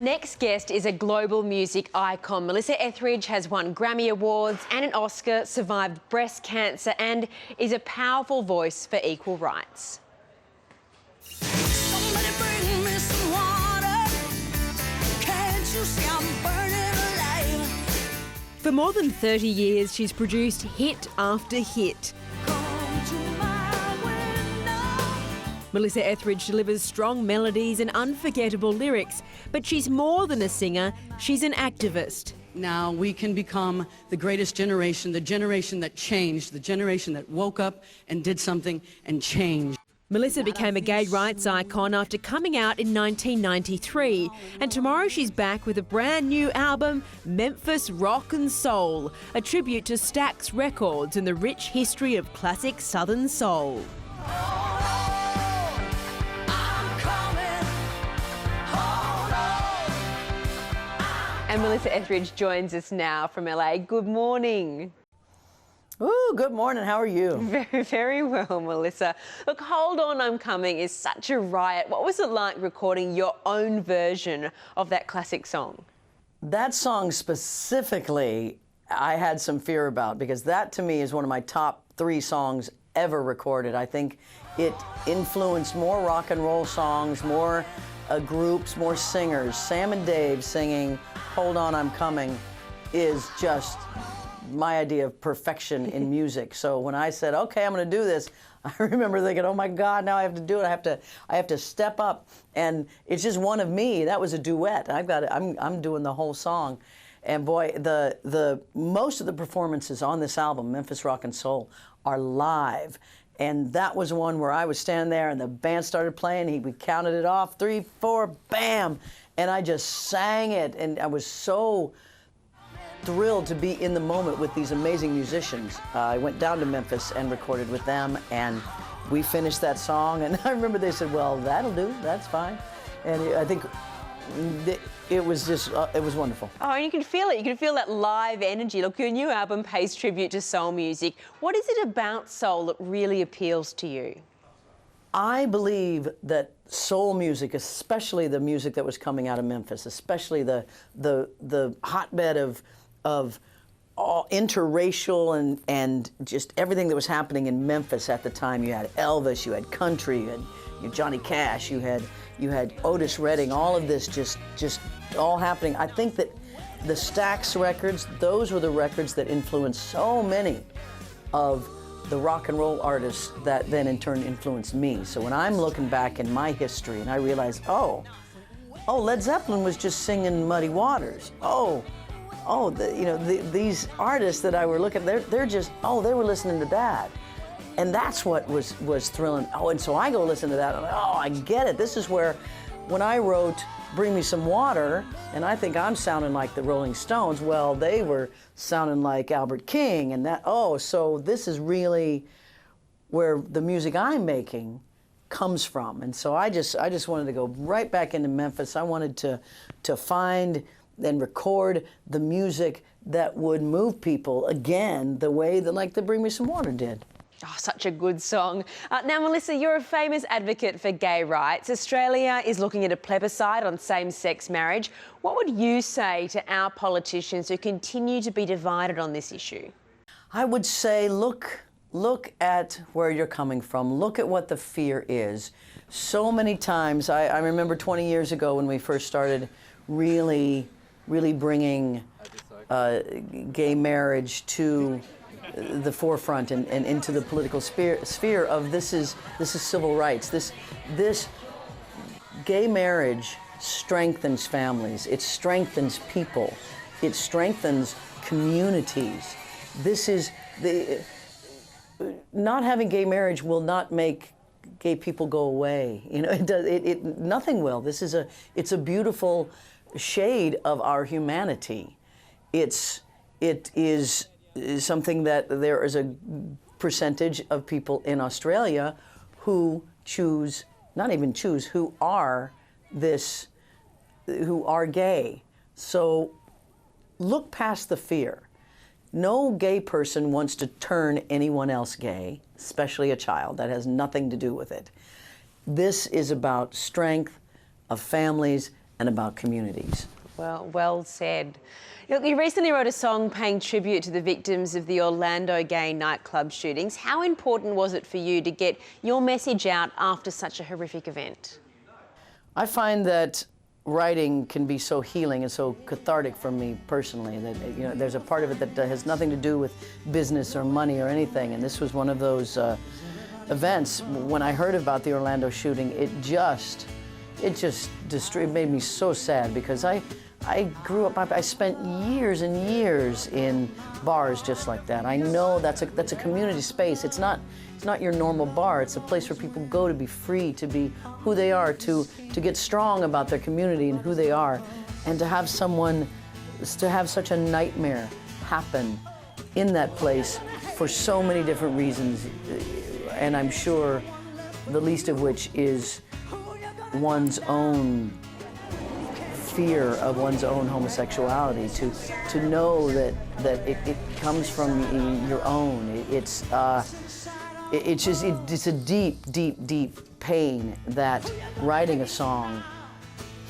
Next guest is a global music icon. Melissa Etheridge has won Grammy Awards and an Oscar, survived breast cancer and is a powerful voice for equal rights. Somebody bring me some water. Can't you see I'm burning alive? For more than 30 years, she's produced hit after hit. Come to my window. Melissa Etheridge delivers strong melodies and unforgettable lyrics, but she's more than a singer, she's an activist. Now we can become the greatest generation, the generation that changed, the generation that woke up and did something and changed. Melissa became a gay rights icon after coming out in 1993, and tomorrow she's back with a brand new album, Memphis Rock and Soul, a tribute to Stax Records and the rich history of classic Southern soul. And Melissa Etheridge joins us now from LA. Good morning. Ooh, good morning. How are you? Very, very well, Melissa. Look, Hold On, I'm Coming is such a riot. What was it like recording your own version of that classic song? That song specifically, I had some fear about because that to me is one of my top 3 songs ever recorded. I think it influenced more rock and roll songs, more groups, more singers. Sam and Dave singing Hold On, I'm Coming is just my idea of perfection in music. So when I said, okay, I'm going to do this, I remember thinking, oh my God, now I have to do it. I have to step up. And it's just one of me. That was a duet. I'm doing the whole song. And boy, the most of the performances on this album, Memphis Rock and Soul, are live. And that was one where I was standing there and the band started playing. We counted it off, 3, 4, bam. And I just sang it. And I was so thrilled to be in the moment with these amazing musicians. I went down to Memphis and recorded with them, and we finished that song. And I remember they said, well, that'll do, that's fine. And I think it was just, it was wonderful. Oh, and you can feel it. You can feel that live energy. Look, your new album pays tribute to soul music. What is it about soul that really appeals to you? I believe that soul music, especially the music that was coming out of Memphis, especially the hotbed of all interracial and just everything that was happening in Memphis at the time. You had Elvis, you had country, you had Johnny Cash, you had Otis Redding, all of this just all happening. I think that the Stax records, those were the records that influenced so many of the rock and roll artists that then in turn influenced me. So when I'm looking back in my history and I realize, oh, Led Zeppelin was just singing Muddy Waters. These artists that I were looking, they're just, they were listening to that. And that's what was thrilling. Oh, and so I go listen to that, and I get it. This is where, when I wrote Bring Me Some Water, and I think I'm sounding like the Rolling Stones, well, they were sounding like Albert King, and that, so this is really where the music I'm making comes from. And so I just wanted to go right back into Memphis. I wanted to find and record the music that would move people again the way that like the Bring Me Some Water did. Oh, such a good song. Now, Melissa, you're a famous advocate for gay rights. Australia is looking at a plebiscite on same-sex marriage. What would you say to our politicians who continue to be divided on this issue? I would say look at where you're coming from. Look at what the fear is. So many times, I remember 20 years ago when we first started really bringing gay marriage to the forefront and into the political sphere of this is civil rights. This gay marriage strengthens families. It strengthens people. It strengthens communities. Not having gay marriage will not make gay people go away. You know, nothing will. It's a beautiful shade of our humanity. It is something that there is a percentage of people in Australia who who are gay. So look past the fear. No gay person wants to turn anyone else gay, especially a child. That has nothing to do with it. This is about strength of families and about communities. Well said. Look, you recently wrote a song paying tribute to the victims of the Orlando gay nightclub shootings. How important was it for you to get your message out after such a horrific event? I find that writing can be so healing and so cathartic for me personally that, you know, there's a part of it that has nothing to do with business or money or anything, and this was one of those events. When I heard about the Orlando shooting, it made me so sad, because I grew up, I spent years and years in bars just like that. I know that's a community space. It's not your normal bar. It's a place where people go to be free, to be who they are, to get strong about their community and who they are. And to have such a nightmare happen in that place for so many different reasons, and I'm sure the least of which is one's own fear of one's own homosexuality, to know that it comes from your own. It's a deep pain that writing a song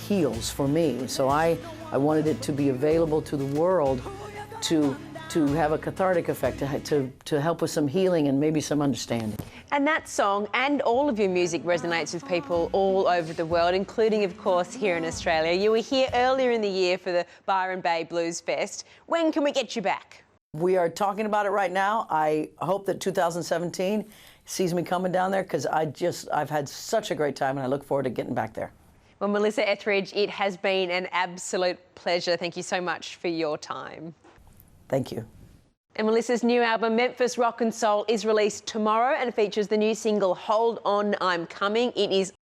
heals for me. So I wanted it to be available to the world to have a cathartic effect, to help with some healing and maybe some understanding. And that song and all of your music resonates with people all over the world, including, of course, here in Australia. You were here earlier in the year for the Byron Bay Blues Fest. When can we get you back? We are talking about it right now. I hope that 2017 sees me coming down there, because I've had such a great time and I look forward to getting back there. Well, Melissa Etheridge, it has been an absolute pleasure. Thank you so much for your time. Thank you. And Melissa's new album, Memphis Rock and Soul, is released tomorrow and features the new single, Hold On, I'm Coming. It is